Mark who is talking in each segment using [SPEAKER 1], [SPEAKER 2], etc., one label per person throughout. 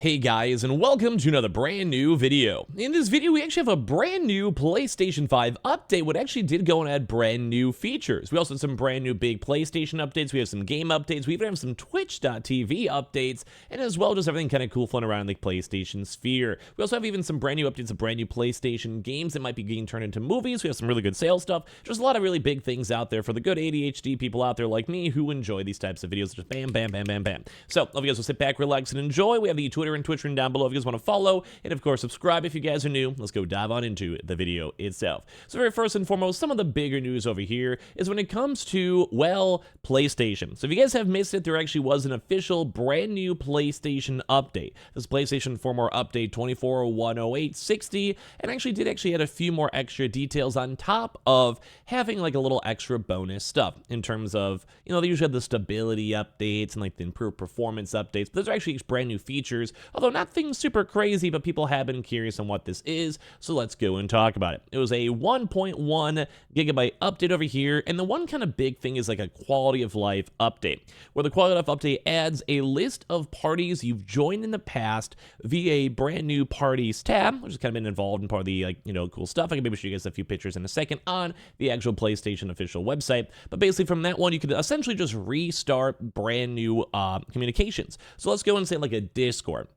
[SPEAKER 1] Hey guys, and welcome to another brand new video. In this video, we actually have a brand new PlayStation 5 update, what actually did go and add brand new features. We also have some brand new big PlayStation updates, we have some game updates, we even have some Twitch.tv updates, and as well just everything kind of cool floating around in the PlayStation sphere. We also have even some brand new updates of brand new PlayStation games that might be getting turned into movies. We have some really good sales stuff. There's a lot of really big things out there for the good ADHD people out there like me who enjoy these types of videos. Just bam, bam, bam, bam, bam. So, hope you guys will sit back, relax, and enjoy. We have the Twitter and Twitch room down below if you guys want to follow, and of course subscribe if you guys are new. Let's go dive on into the video itself. So very first and foremost, some of the bigger news over here is when it comes to, well, PlayStation. So if you guys have missed it, there actually was an official brand new PlayStation update. This PlayStation 4 more update 24.108.60, and actually did add a few more extra details on top of having like a little extra bonus stuff in terms of, you know, they usually have the stability updates and like the improved performance updates, but those are actually brand new features, although nothing super crazy, but people have been curious on what this is, so let's go and talk about it. It was a 1.1 gigabyte update over here, and the one kind of big thing is like a quality of life update, where the quality of life update adds a list of parties you've joined in the past via a brand new parties tab, which has kind of been involved in part of the, like, you know, cool stuff. I can maybe show you guys a few pictures in a second on the actual PlayStation official website, but basically from that one, you could essentially just restart brand new communications. So let's go and say like a Discord.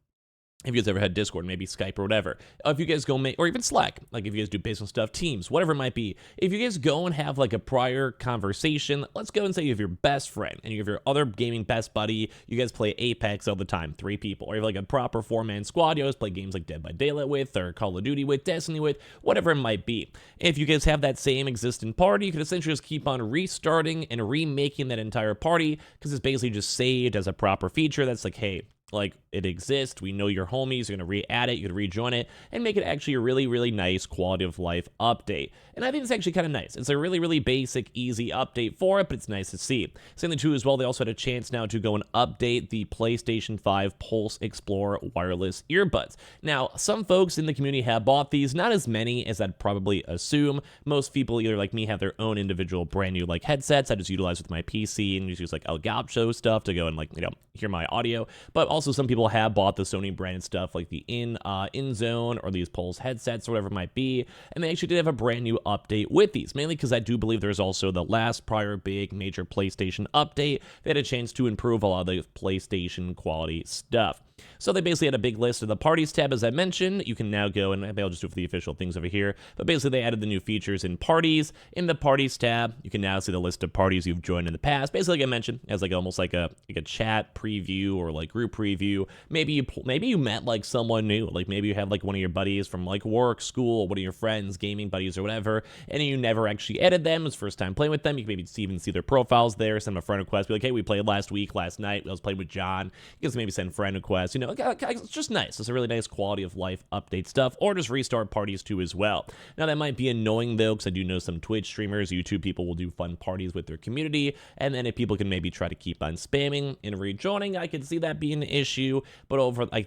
[SPEAKER 1] If you guys ever had Discord, maybe Skype or whatever, if you guys go make, or even Slack, like if you guys do business stuff, Teams, whatever it might be, if you guys go and have like a prior conversation, let's go and say you have your best friend and you have your other gaming best buddy, you guys play Apex all the time, 3 people, or you have like a proper 4-man squad, you always play games like Dead by Daylight with, or Call of Duty with, Destiny with, whatever it might be. If you guys have that same existing party, you can essentially just keep on restarting and remaking that entire party, because it's basically just saved as a proper feature that's like, hey, like, it exists, we know your homies, you're gonna re-add it, you can rejoin it, and make it actually a really, really nice quality of life update. And I think it's actually kind of nice. It's a really, really basic, easy update for it, but it's nice to see. Same thing too as well, they also had a chance now to go and update the PlayStation 5 Pulse Explorer wireless earbuds. Now, some folks in the community have bought these, not as many as I'd probably assume. Most people, either like me, have their own individual brand new like headsets I just utilize with my PC and just use like Elgato stuff to go and, like, you know, hear my audio. But also some people have bought the Sony branded stuff like the InZone or these Pulse headsets or whatever it might be, and they actually did have a brand new update with these, mainly because I do believe there's also the last prior big major PlayStation update. They had a chance to improve a lot of the PlayStation quality stuff. So they basically had a big list of the parties tab, as I mentioned. You can now go, and maybe I'll just do it for the official things over here, but basically they added the new features in parties. In the parties tab, you can now see the list of parties you've joined in the past. Basically, like I mentioned, as like almost like a chat preview or like group preview. Maybe you met like someone new, like maybe you have like one of your buddies from like work, school, one of your friends, gaming buddies or whatever, and you never actually added them. It's first time playing with them. You can maybe even see their profiles there. Send them a friend request. Be like, hey, we played last night. I was playing with John. You guys maybe send friend requests. You know, it's just nice. It's a really nice quality of life update stuff, or just restart parties too as well. Now that might be annoying though, because I do know some Twitch streamers, YouTube people will do fun parties with their community, and then if people can maybe try to keep on spamming and rejoining, I could see that being an issue, but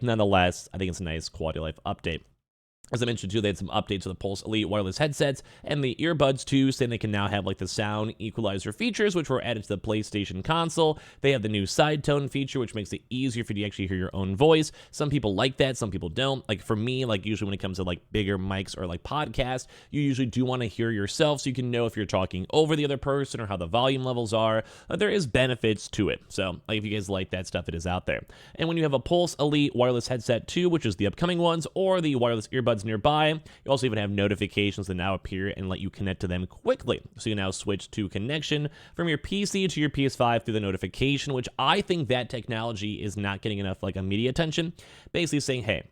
[SPEAKER 1] nonetheless, I think it's a nice quality of life update. As I mentioned too, they had some updates to the Pulse Elite wireless headsets and the earbuds too, saying they can now have like the sound equalizer features, which were added to the PlayStation console. They have the new side tone feature, which makes it easier for you to actually hear your own voice. Some people like that, some people don't. Like for me, like usually when it comes to like bigger mics or like podcasts, you usually do want to hear yourself so you can know if you're talking over the other person or how the volume levels are. There is benefits to it. So like if you guys like that stuff, it is out there. And when you have a Pulse Elite wireless headset too, which is the upcoming ones, or the wireless earbuds nearby, you also even have notifications that now appear and let you connect to them quickly. So you can now switch to connection from your PC to your PS5 through the notification, which I think that technology is not getting enough like media attention. Basically saying, hey,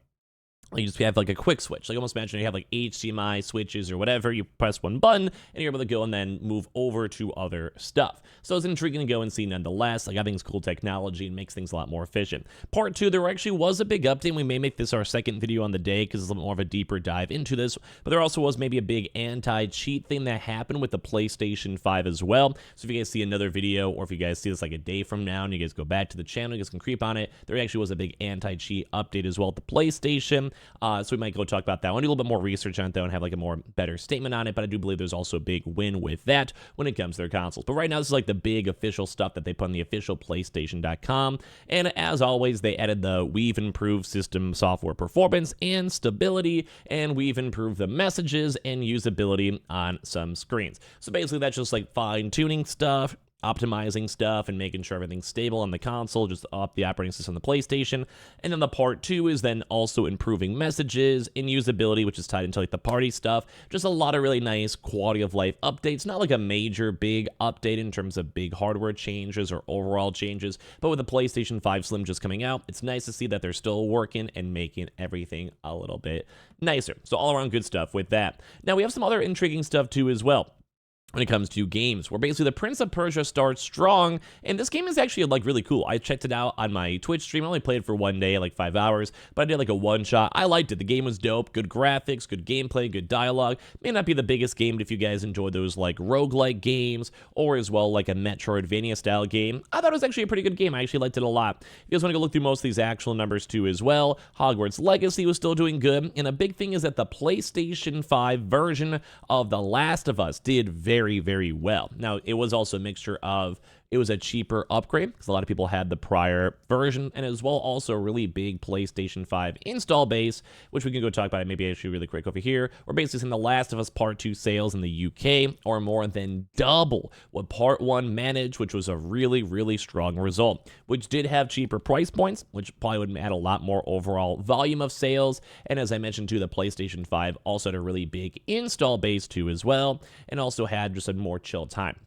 [SPEAKER 1] you just have like a quick switch. Like almost imagine you have like HDMI switches or whatever. You press one button and you're able to go and then move over to other stuff. So it's intriguing to go and see nonetheless. Like I think it's cool technology and makes things a lot more efficient. Part 2, there actually was a big update. We may make this our second video on the day because it's a little more of a deeper dive into this. But there also was maybe a big anti-cheat thing that happened with the PlayStation 5 as well. So if you guys see another video, or if you guys see this like a day from now and you guys go back to the channel, you guys can creep on it. There actually was a big anti-cheat update as well at the PlayStation. So we might go talk about that. I want to do a little bit more research on it, though, and have like a more better statement on it, but I do believe there's also a big win with that when it comes to their consoles. But right now, this is like the big official stuff that they put on the official PlayStation.com. And as always, they added the we've improved system software performance and stability, and we've improved the messages and usability on some screens. So basically, that's just like fine-tuning stuff, optimizing stuff, and making sure everything's stable on the console, just up the operating system on the PlayStation. And then the part 2 is then also improving messages and usability, which is tied into like the party stuff. Just a lot of really nice quality of life updates. Not like a major big update in terms of big hardware changes or overall changes, but with the PlayStation 5 Slim just coming out, it's nice to see that they're still working and making everything a little bit nicer. So all around good stuff with that. Now we have some other intriguing stuff too as well when it comes to games, where basically the Prince of Persia starts strong, and this game is actually like really cool. I checked it out on my Twitch stream. I only played for one day, like 5 hours, but I did like a one-shot. I liked it. The game was dope, good graphics, good gameplay, good dialogue. May not be the biggest game, but if you guys enjoy those like roguelike games, or as well like a Metroidvania style game, I thought it was actually a pretty good game. I actually liked it a lot. If you guys want to go look through most of these actual numbers too as well, Hogwarts Legacy was still doing good, and a big thing is that the PlayStation 5 version of The Last of Us did very, very well. Now, it was also a mixture of, it was a cheaper upgrade because a lot of people had the prior version, and as well also a really big PlayStation 5 install base, which we can go talk about it maybe actually really quick over here. We're basically seeing The Last of Us Part 2 sales in the UK are more than double what Part 1 managed, which was a really, really strong result, which did have cheaper price points, which probably would add a lot more overall volume of sales. And as I mentioned too, the PlayStation 5 also had a really big install base too as well, and also had just a more chill time.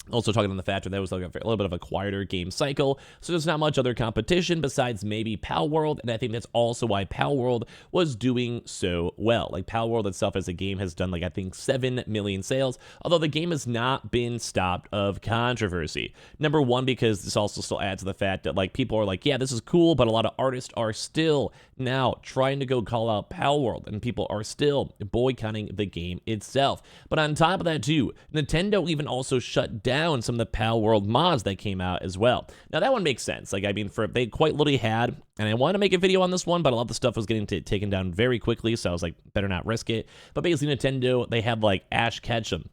[SPEAKER 1] Also talking on the fact that there was like a little bit of a quieter game cycle, so there's not much other competition besides maybe Palworld, and I think that's also why Palworld was doing so well. Like Palworld itself as a game has done like I think 7 million sales, although the game has not been stopped of controversy. Number one, because this also still adds to the fact that like people are like, yeah, this is cool, but a lot of artists are still now trying to go call out Palworld, and people are still boycotting the game itself. But on top of that too, Nintendo even also shut down some of the Palworld mods that came out as well. Now that one makes sense. Like I mean, they quite literally had, and I wanted to make a video on this one, but a lot of the stuff was getting taken down very quickly, so I was like, better not risk it. But basically Nintendo, they had like Ash Ketchum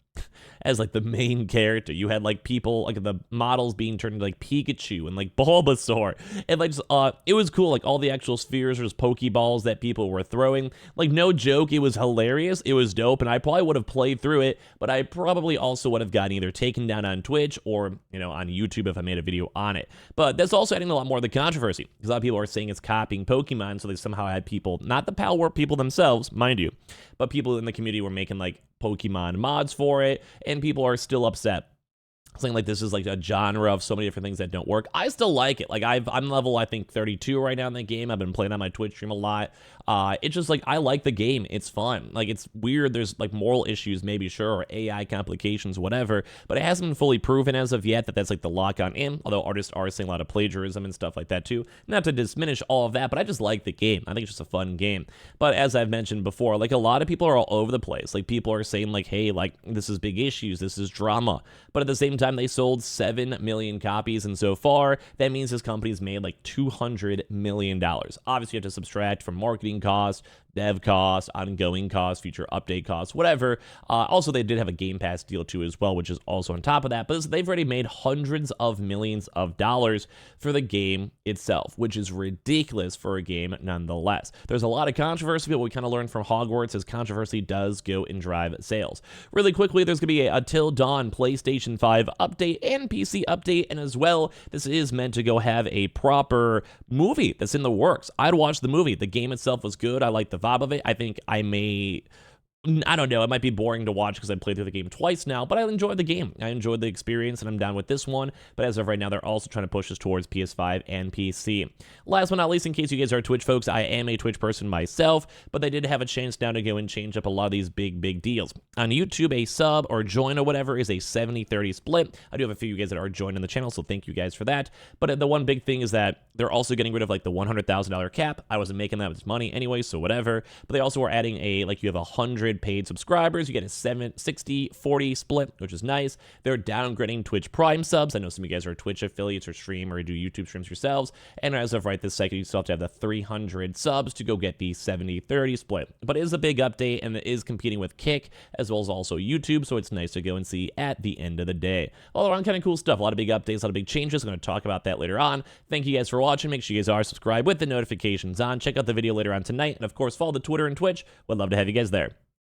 [SPEAKER 1] as like the main character. You had like people, like the models being turned into like Pikachu and like Bulbasaur, and like just, it was cool. Like all the actual spheres or Pokeballs that people were throwing, like no joke, it was hilarious, it was dope, and I probably would have played through it, but I probably also would have gotten either taken down on Twitch or, you know, on YouTube if I made a video on it. But that's also adding a lot more of the controversy, because a lot of people are saying it's copying Pokemon, so they somehow had people, not the Palworld people themselves, mind you, but people in the community were making like Pokemon mods for it, and people are still upset, saying like this is like a genre of so many different things that don't work. I still like it. Like I'm level I think 32 right now in the game. I've been playing on my Twitch stream a lot. It's just like I like the game. It's fun. Like it's weird. There's like moral issues maybe, sure, or AI complications, whatever, but it hasn't been fully proven as of yet that that's like the lock on in, although artists are saying a lot of plagiarism and stuff like that too. Not to diminish all of that, but I just like the game. I think it's just a fun game. But as I've mentioned before, like a lot of people are all over the place. Like people are saying like, hey, like this is big issues, this is drama, but at the same time they sold 7 million copies, and so far that means this company's made like $200 million. Obviously you have to subtract from marketing costs, dev costs, ongoing costs, future update costs, whatever. Also, they did have a Game Pass deal too as well, which is also on top of that. But they've already made hundreds of millions of dollars for the game itself, which is ridiculous for a game nonetheless. There's a lot of controversy, but we kind of learned from Hogwarts as controversy does go and drive sales. Really quickly, there's going to be a Till Dawn PlayStation 5 update and PC update, and as well, this is meant to go have a proper movie that's in the works. I'd watch the movie. The game itself was good. I like the vibe of it. I think I don't know, it might be boring to watch because I played through the game twice now, but I enjoyed the game. I enjoyed the experience, and I'm down with this one. But as of right now, they're also trying to push us towards PS5 and PC. Last but not least, in case you guys are Twitch folks, I am a Twitch person myself, but they did have a chance now to go and change up a lot of these big deals. On YouTube, a sub or join or whatever is a 70-30 split. I do have a few of you guys that are joining the channel, so thank you guys for that. But the one big thing is that they're also getting rid of like the $100,000 cap. I wasn't making that much money anyway, so whatever. But they also were adding a, like you have 100 100 paid subscribers, you get a 60-40 split, which is nice. They're downgrading Twitch Prime subs. I know some of you guys are Twitch affiliates or stream or do YouTube streams yourselves. And as of right this second, you still have to have the 300 subs to go get the 70-30 split. But it is a big update, and it is competing with Kick as well as also YouTube, so it's nice to go and see at the end of the day. All around kind of cool stuff. A lot of big updates, a lot of big changes. I'm going to talk about that later on. Thank you guys for watching. Make sure you guys are subscribed with the notifications on. Check out the video later on tonight, and of course, follow the Twitter and Twitch. Would love to have you guys there.